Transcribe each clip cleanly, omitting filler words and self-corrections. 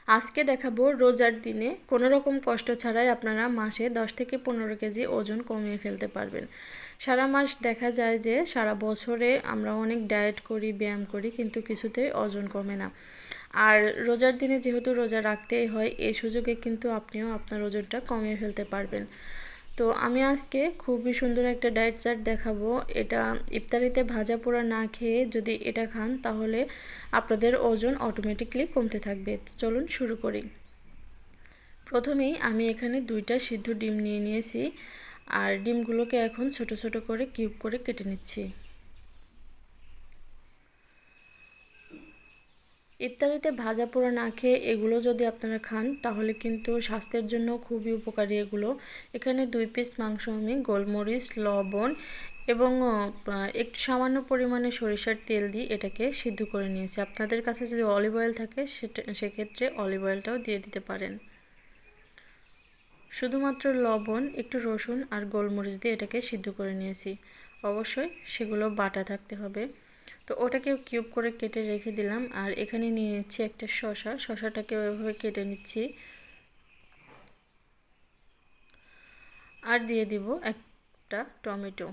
আজকে দেখাবো রোজার দিনে কোনো রকম কষ্ট ছাড়াই আপনারা মাসে 10 থেকে 15 কেজি ওজন কমিয়ে ফেলতে পারবেন। সারা মাস দেখা যায় যে সারা বছরে আমরা অনেক ডায়েট করি, ব্যায়াম করি, কিন্তু কিছুতেই ওজন কমে না। আর রোজার দিনে যেহেতু রোজা রাখতেই হয়, এই সুযোগে কিন্তু আপনিও আপনার ওজনটা কমিয়ে ফেলতে পারবেন। তো আমি আজকে খুবই সুন্দর একটা ডায়েট চার্ট দেখাবো। এটা ইফতারিতে ভাজা পোড়া না খেয়ে যদি এটা খান তাহলে আপনাদের ওজন অটোমেটিকলি কমতে থাকবে। তো চলুন শুরু করি। প্রথমেই আমি এখানে 2টা সিদ্ধ ডিম নিয়ে নিয়েছি, আর ডিমগুলোকে এখন ছোট ছোট করে কিউব করে কেটে নিচ্ছি। ইফতারিতে ভাজা পোড়া না খেয়ে এগুলো যদি আপনারা খান তাহলে কিন্তু স্বাস্থ্যের জন্য খুবই উপকারী এগুলো। এখানে 2 পিস মাংস আমি গোলমরিচ, লবণ এবং একটু সামান্য পরিমাণে সরিষার তেল দিয়ে এটাকে সিদ্ধ করে নিয়েছি। আপনাদের কাছে যদি অলিভ অয়েল থাকে সেক্ষেত্রে অলিভ অয়েলটাও দিয়ে দিতে পারেন। শুধুমাত্র লবণ, একটু রসুন আর গোলমরিচ দিয়ে এটাকে সিদ্ধ করে নিয়েছি। অবশ্যই সেগুলো বাটা থাকতে হবে। তো ওটাকে কিউব করে কেটে রেখে দিলাম। আর এখানে নিয়ে নিচ্ছি একটা শসাটাকে ওইভাবে কেটে নিচ্ছি। আর দিয়ে দিব একটা টমেটো।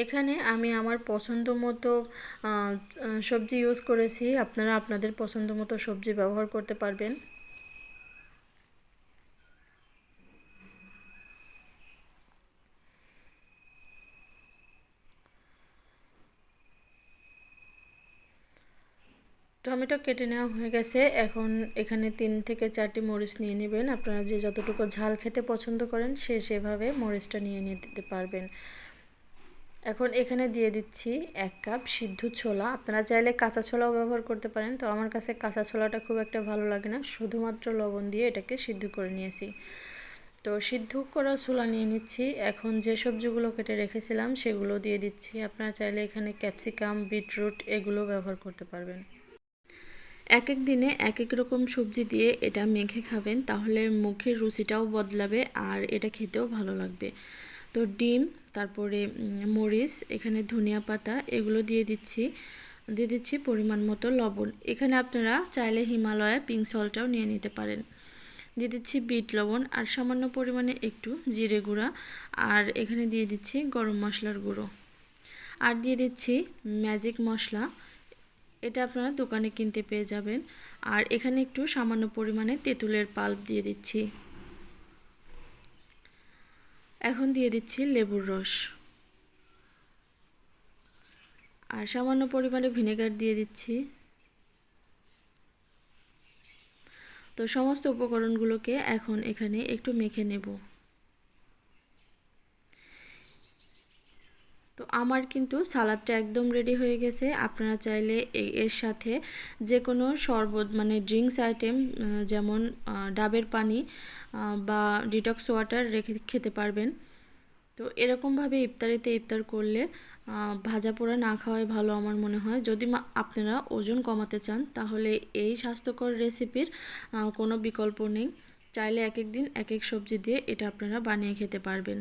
এখানে আমি আমার পছন্দ মতো সবজি ইউজ করেছি, আপনারা আপনাদের পছন্দ মতো সবজি ব্যবহার করতে পারবেন। টমেটো কেটে নেওয়া হয়ে গেছে। এখন এখানে 3 থেকে 4টি মরিচ নিয়ে নেবেন। আপনারা যে যতটুকু ঝাল খেতে পছন্দ করেন সেভাবে মরিচটা নিয়ে নিতে পারবেন। এখন এখানে দিয়ে দিচ্ছি 1 কাপ সিদ্ধ ছোলা। আপনারা চাইলে কাঁচা ছোলাও ব্যবহার করতে পারেন, তো আমার কাছে কাঁচা ছোলাটা খুব একটা ভালো লাগে না, শুধুমাত্র লবণ দিয়ে এটাকে সিদ্ধ করে নিয়েছি। তো সিদ্ধ করা ছোলা নিয়ে নিচ্ছি। এখন যে সবজিগুলো কেটে রেখেছিলাম সেগুলো দিয়ে দিচ্ছি। আপনারা চাইলে এখানে ক্যাপসিকাম, বিটরুট এগুলো ব্যবহার করতে পারবেন। এক এক দিনে এক এক রকম সবজি দিয়ে এটা মেখে খাবেন, তাহলে মুখের রুচিটাও বদলাবে আর এটা খেতেও ভালো লাগবে। তো ডিম, তারপরে মরিচ, এখানে ধনিয়া পাতা এগুলো দিয়ে দিচ্ছি পরিমাণ মতো লবণ। এখানে আপনারা চাইলে হিমালয়া পিঙ্ক সল্টটাও নিয়ে নিতে পারেন। দিয়ে দিচ্ছি বিট লবণ আর সামান্য পরিমাণে একটু জিরে গুঁড়া, আর এখানে দিয়ে দিচ্ছি গরম মশলার গুঁড়ো, আর দিয়ে দিচ্ছি ম্যাজিক মশলা। এটা আপনারা দোকানে কিনতে পেয়ে যাবেন। আর এখানে একটু সামান্য পরিমাণে তেঁতুলের পাল্প দিয়ে দিচ্ছি। এখন দিয়ে দিচ্ছি লেবুর রস আর সামান্য পরিমাণে ভিনেগার দিয়ে দিচ্ছি। তো সমস্ত উপকরণগুলোকে এখন এখানে একটু মেখে নেব। তো আমার কিন্তু সালাদটা একদম রেডি হয়ে গেছে। আপনারা চাইলে এর সাথে যে কোনো শরবত মানে ড্রিঙ্কস আইটেম যেমন ডাবের পানি বা ডিটক্স ওয়াটার রেখে খেতে পারবেন। তো এরকমভাবে ইফতারিতে ইফতার করলে ভাজা পোড়া না খাওয়াই ভালো আমার মনে হয়। যদি আপনারা ওজন কমাতে চান তাহলে এই স্বাস্থ্যকর রেসিপির কোনো বিকল্প নেই। চাইলে এক এক দিন এক এক সবজি দিয়ে এটা আপনারা বানিয়ে খেতে পারবেন।